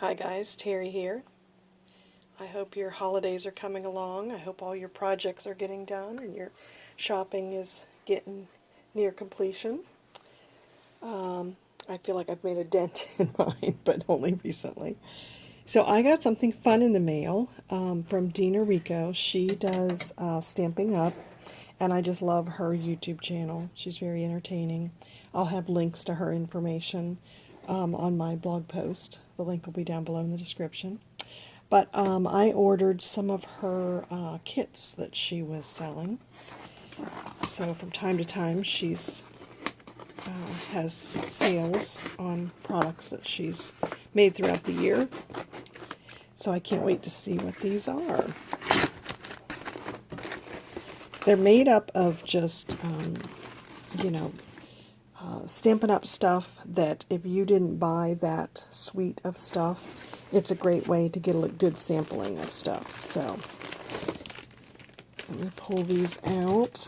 Hi guys, Terry here. I hope your holidays are coming along. I hope all your projects are getting done and your shopping is getting near completion. I feel like I've made a dent in mine, but only recently. So I got something fun in the mail from Dena Rekow. She does Stamping Up, and I just love her YouTube channel. She's very entertaining. I'll have links to her information on my blog post. The link will be down below in the description. But I ordered some of her kits that she was selling. So from time to time, she's has sales on products that she's made throughout the year. So I can't wait to see what these are. They're made up of just, Stampin' Up stuff that if you didn't buy that suite of stuff, it's a great way to get a good sampling of stuff. So let me pull these out.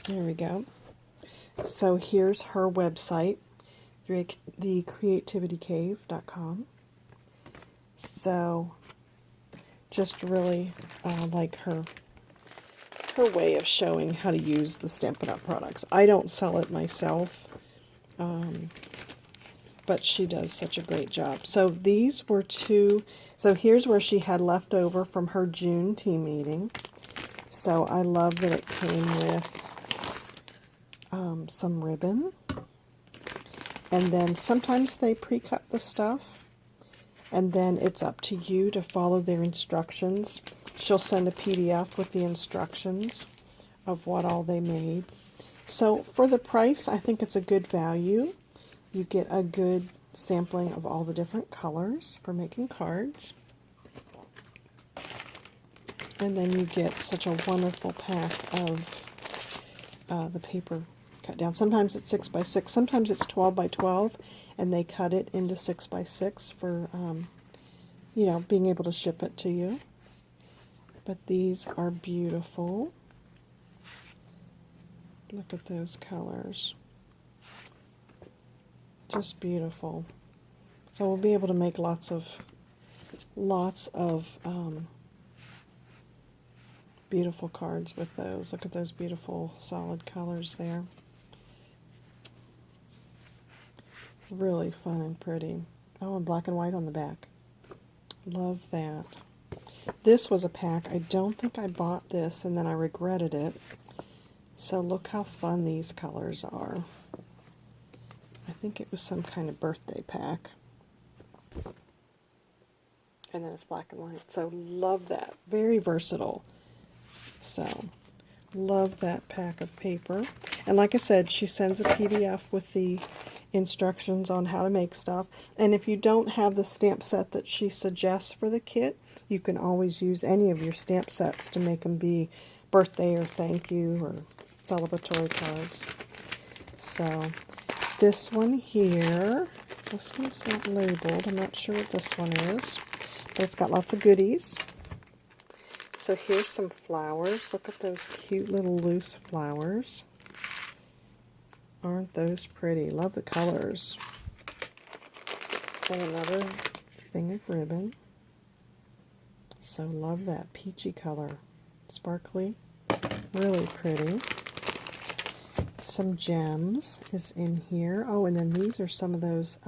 There we go. So here's her website, thecreativitykave.com. So just really like her way of showing how to use the Stampin' Up products. I don't sell it myself, but she does such a great job. So these were two. So here's where she had left over from her June team meeting. So I love that it came with some ribbon. And then sometimes they pre-cut the stuff. And then it's up to you to follow their instructions. She'll send a PDF with the instructions of what all they made. So for the price, I think it's a good value. You get a good sampling of all the different colors for making cards. And then you get such a wonderful pack of the paper cut down. Sometimes it's 6 by 6, sometimes it's 12 by 12, and they cut it into 6 by 6 for, being able to ship it to you. But these are beautiful. Look at those colors. Just beautiful. So we'll be able to make lots of beautiful cards with those. Look at those beautiful solid colors there. Really fun and pretty. Oh, and black and white on the back. Love that. This was a pack. I don't think I bought this, and then I regretted it. So look how fun these colors are. I think it was some kind of birthday pack. And then it's black and white. So love that. Very versatile. So love that pack of paper. And like I said, she sends a PDF with the instructions on how to make stuff. And if you don't have the stamp set that she suggests for the kit, you can always use any of your stamp sets to make them be birthday or thank you or celebratory cards. So this one here, this one's not labeled. I'm not sure what this one is, but it's got lots of goodies. So here's some flowers. Look at those cute little loose flowers. Aren't those pretty? Love the colors. And another thing of ribbon. So love that peachy color. Sparkly. Really pretty. Some gems is in here. Oh, and then these are some of those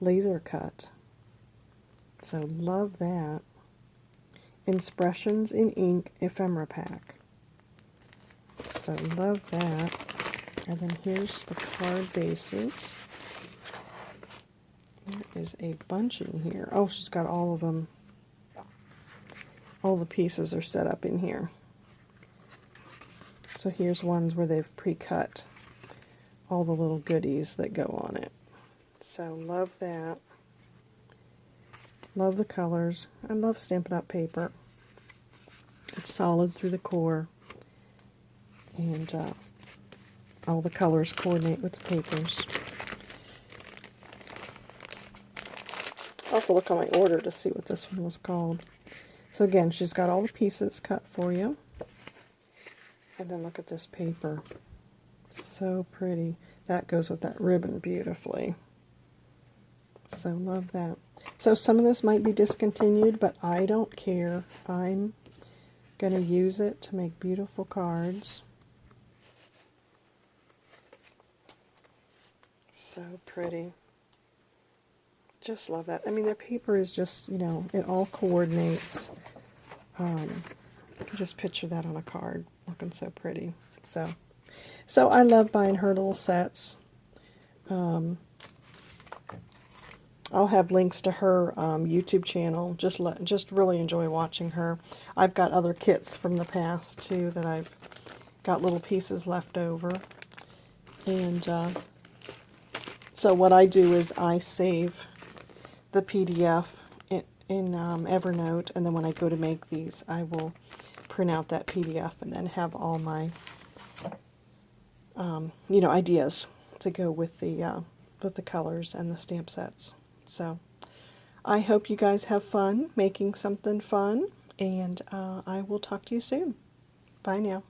laser cut. So love that. Expressions in Ink ephemera pack. So love that. And then here's the card bases. There is a bunch in here. Oh, she's got all of them. All the pieces are set up in here. So here's ones where they've pre-cut all the little goodies that go on it. So love that. Love the colors. I love Stampin' Up paper. It's solid through the core. And all the colors coordinate with the papers. I'll have to look on my order to see what this one was called. So again, she's got all the pieces cut for you. And then look at this paper. So pretty. That goes with that ribbon beautifully. So love that. So some of this might be discontinued, but I don't care. I'm going to use it to make beautiful cards. So pretty. Just love that. I mean, the paper is just, you know, it all coordinates. Just picture that on a card, looking so pretty. So I love buying her little sets. I'll have links to her YouTube channel. Just really enjoy watching her. I've got other kits from the past too that I've got little pieces left over. And so what I do is I save the PDF in Evernote, and then when I go to make these, I will print out that PDF and then have all my you know, ideas to go with the colors and the stamp sets. So I hope you guys have fun making something fun, and I will talk to you soon. Bye now.